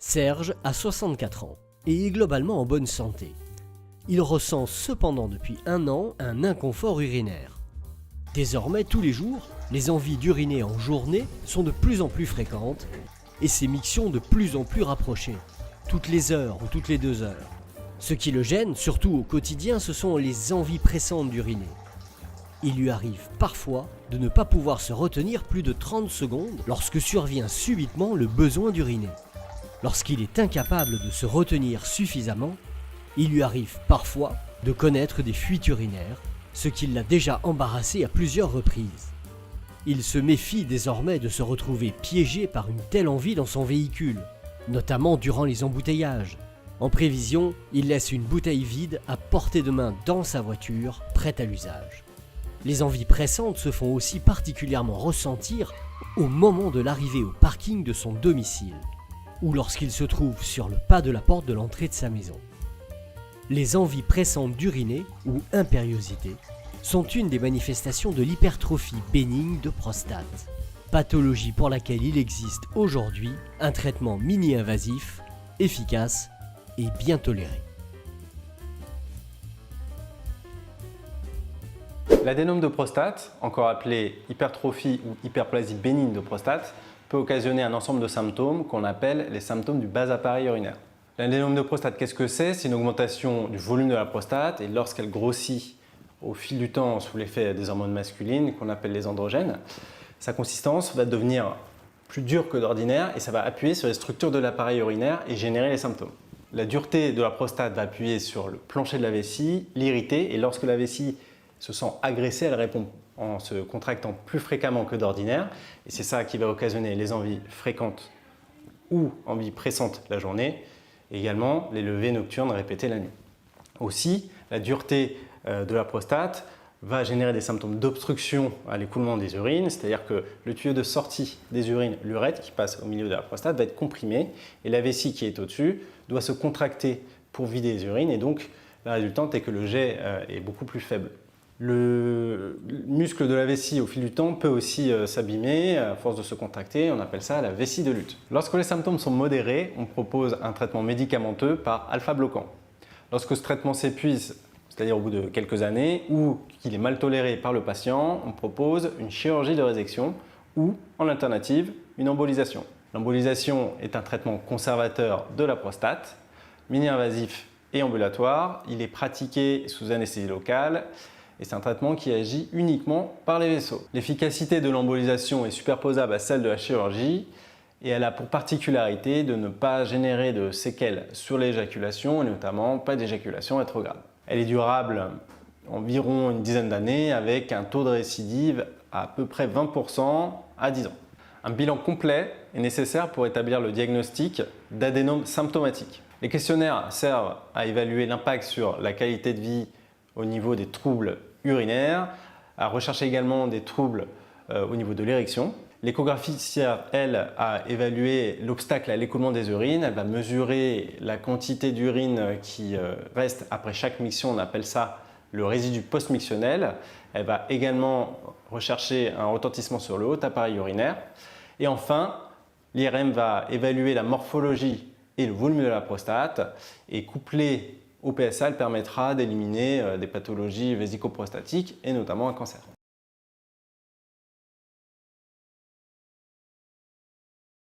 Serge a 64 ans et est globalement en bonne santé. Il ressent cependant depuis 1 an un inconfort urinaire. Désormais, tous les jours, les envies d'uriner en journée sont de plus en plus fréquentes et ses mictions de plus en plus rapprochées, toutes les heures ou toutes les 2 heures. Ce qui le gêne, surtout au quotidien, ce sont les envies pressantes d'uriner. Il lui arrive parfois de ne pas pouvoir se retenir plus de 30 secondes lorsque survient subitement le besoin d'uriner. Lorsqu'il est incapable de se retenir suffisamment, il lui arrive parfois de connaître des fuites urinaires, ce qui l'a déjà embarrassé à plusieurs reprises. Il se méfie désormais de se retrouver piégé par une telle envie dans son véhicule, notamment durant les embouteillages. En prévision, il laisse une bouteille vide à portée de main dans sa voiture, prête à l'usage. Les envies pressantes se font aussi particulièrement ressentir au moment de l'arrivée au parking de son domicile, ou lorsqu'il se trouve sur le pas de la porte de l'entrée de sa maison. Les envies pressantes d'uriner, ou impériosité, sont une des manifestations de l'hypertrophie bénigne de prostate, pathologie pour laquelle il existe aujourd'hui un traitement mini-invasif, efficace et bien toléré. L'adénome de prostate, encore appelé hypertrophie ou hyperplasie bénigne de prostate, peut occasionner un ensemble de symptômes qu'on appelle les symptômes du bas appareil urinaire. L'adénome de prostate, qu'est-ce que c'est? C'est une augmentation du volume de la prostate et lorsqu'elle grossit au fil du temps sous l'effet des hormones masculines qu'on appelle les androgènes, sa consistance va devenir plus dure que d'ordinaire et ça va appuyer sur les structures de l'appareil urinaire et générer les symptômes. La dureté de la prostate va appuyer sur le plancher de la vessie, l'irriter et lorsque la vessie se sent agressée, elle répond en se contractant plus fréquemment que d'ordinaire et c'est ça qui va occasionner les envies fréquentes ou envies pressantes la journée et également les levées nocturnes répétées la nuit. Aussi, la dureté de la prostate va générer des symptômes d'obstruction à l'écoulement des urines, c'est-à-dire que le tuyau de sortie des urines, l'urètre qui passe au milieu de la prostate, va être comprimé et la vessie qui est au-dessus doit se contracter pour vider les urines et donc la résultante est que le jet est beaucoup plus faible. Le muscle de la vessie au fil du temps peut aussi s'abîmer à force de se contracter, on appelle ça la vessie de lutte. Lorsque les symptômes sont modérés, on propose un traitement médicamenteux par alpha-bloquant. Lorsque ce traitement s'épuise, c'est-à-dire au bout de quelques années, ou qu'il est mal toléré par le patient, on propose une chirurgie de résection ou, en alternative, une embolisation. L'embolisation est un traitement conservateur de la prostate, mini-invasif et ambulatoire. Il est pratiqué sous anesthésie locale et c'est un traitement qui agit uniquement par les vaisseaux. L'efficacité de l'embolisation est superposable à celle de la chirurgie et elle a pour particularité de ne pas générer de séquelles sur l'éjaculation et notamment pas d'éjaculation rétrograde. Elle est durable environ une dizaine d'années avec un taux de récidive à peu près 20% à 10 ans. Un bilan complet est nécessaire pour établir le diagnostic d'adénome symptomatique. Les questionnaires servent à évaluer l'impact sur la qualité de vie au niveau des troubles urinaires, à rechercher également des troubles au niveau de l'érection. L'échographie sert, elle, à évaluer l'obstacle à l'écoulement des urines. Elle va mesurer la quantité d'urine qui reste après chaque miction, on appelle ça le résidu post-mictionnel. Elle va également rechercher un retentissement sur le haut appareil urinaire. Et enfin, l'IRM va évaluer la morphologie et le volume de la prostate et couplé au PSA, elle permettra d'éliminer des pathologies vésico-prostatiques et notamment un cancer.